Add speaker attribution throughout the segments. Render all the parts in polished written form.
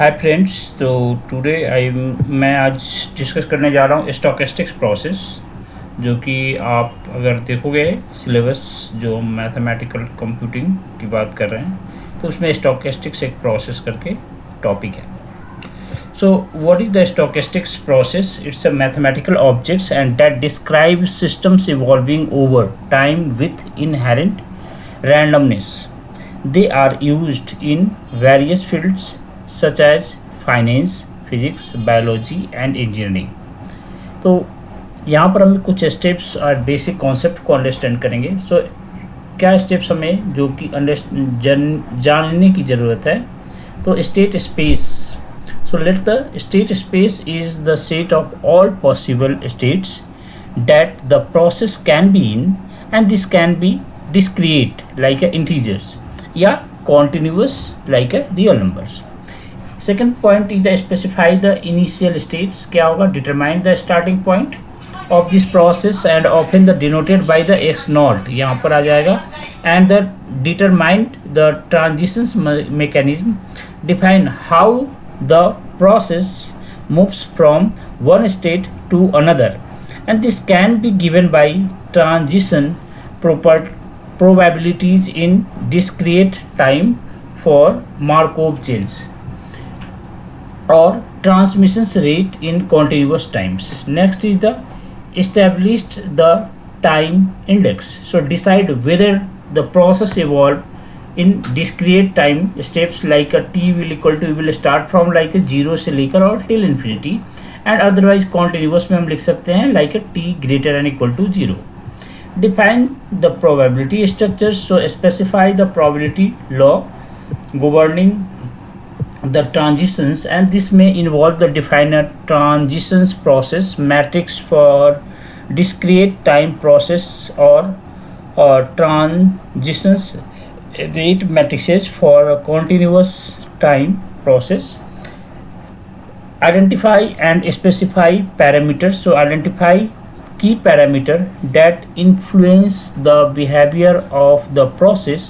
Speaker 1: Hi friends. तो today मैं आज डिस्कस करने जा रहा हूँ स्टोकेस्टिक्स प्रोसेस, जो कि आप अगर देखोगे सिलेबस जो मैथमेटिकल कंप्यूटिंग की बात कर रहे हैं तो उसमें स्टोकेस्टिक्स एक प्रोसेस करके टॉपिक है। So what is the stochastics process? It's a mathematical objects and that describe systems evolving over time with inherent randomness. They are used in various fields such as finance, physics, biology and engineering. तो यहाँ पर हम कुछ steps और basic concept को understand करेंगे। क्या steps हमें जो कि जानने की ज़रूरत है? तो state space. Let the state space is the set of all possible states that the process can be in, and this can be discrete like a integers या continuous like a real numbers. Second point is the specify the initial states. क्या होगा? Determine the starting point of this process and often the denoted by the x naught, यहाँ पर आ जाएगा. And the determine the transitions mechanism. Define how the process moves from one state to another, and this can be given by transition probabilities in discrete time for Markov chains or transmission rate in continuous times. Next is the established the time index. So decide whether the process evolve in discrete time steps like a t will start from like a 0 से लेकर और till infinity, and otherwise continuous में हम लिख सकते हैं like a T greater and equal to 0. Define the probability structure. So specify the probability law governing the transitions, and this में involve the define a transitions process matrix for discrete time process और transitions rate matrices for continuous time process. Identify and specify parameters. So identify key parameter that influence the behavior of the process,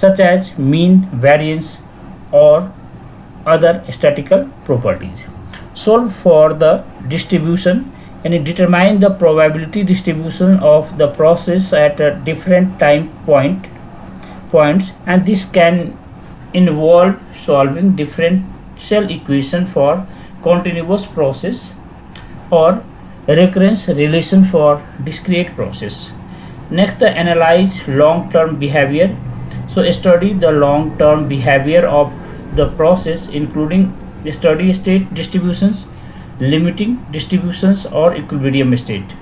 Speaker 1: such as mean, variance or other statistical properties. Solve for the distribution and determine the probability distribution of the process at a different time points, and this can involve solving differential equation for continuous process or recurrence relation for discrete process. Next, the analyze long-term behavior. So study the long-term behavior of the process, including steady state distributions, limiting distributions or equilibrium state.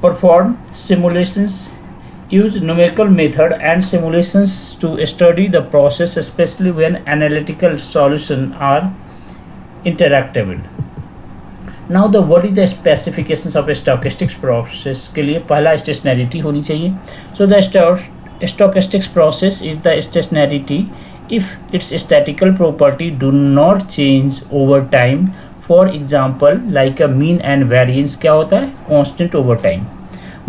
Speaker 1: Perform simulations. Use numerical method and simulations to study the process, especially when analytical solutions are interactable. Now the what is the specifications of a stochastics process? के लिए पहला stationarity होनी चाहिए. So the stochastics process is the stationarity if its statistical property do not change over time. For example, like a mean and variance क्या होता है? Constant over time.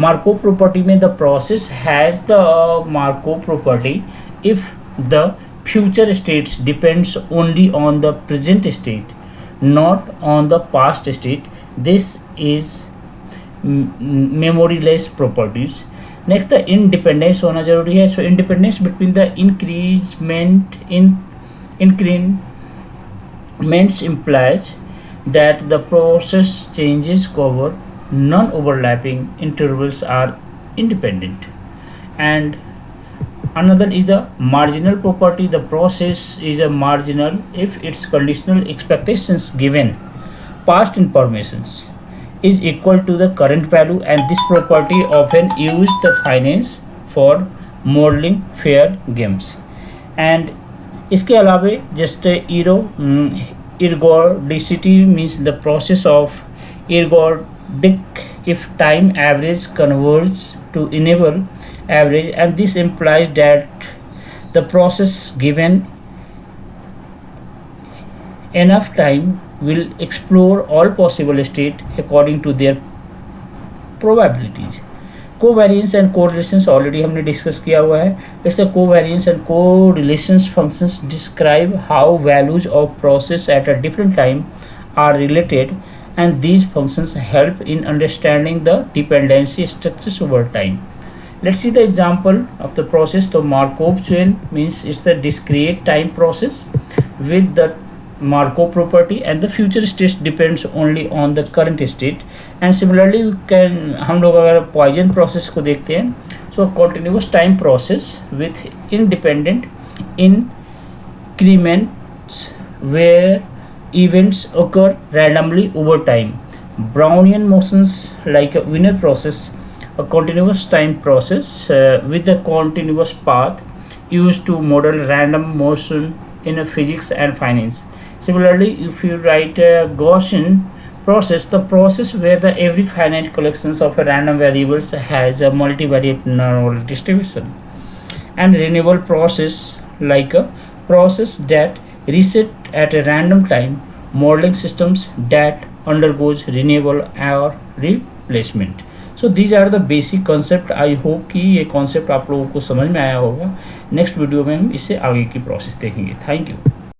Speaker 1: Markov property में the process has the Markov property if the future states depends only on the present state, not on the past state. This is memoryless properties. Next, the independence होना जरूरी है. So independence between the increments implies that the process changes cover non-overlapping intervals are independent. And another is the marginal property. The process is a marginal if its conditional expectations given past informations is equal to the current value, and this property often used the finance for modeling fair games. And इसके अलावा just ergodicity means the process of ergodic if time average converges to enable average, and this implies that the process given enough time will explore all possible states according to their probabilities. Covariance and correlations already हमने discuss किया हुआ है. It's the covariance and correlations functions describe how values of process at a different time are related, and these functions help in understanding the dependency structures over time. Let's see the example of the process. The Markov chain means it's the discrete time process with the Markov property, and the future state depends only on the current state. And similarly we can, हम लोग अगर Poisson process को देखते हैं, so continuous time process with independent increments where events occur randomly over time. Brownian motions like a winner process, a continuous time process with a continuous path used to model random motion in physics and finance. Similarly, if you write a Gaussian process, the process where the every finite collections of random variables has a multivariate normal distribution. And renewal process like a process that reset at a random time, modeling systems that undergoes renewal or replacement. So these are the basic concept. I hope कि ये concept आप लोगों को समझ में आया होगा. Next video में हम इसे आगे की प्रोसेस देखेंगे. Thank you.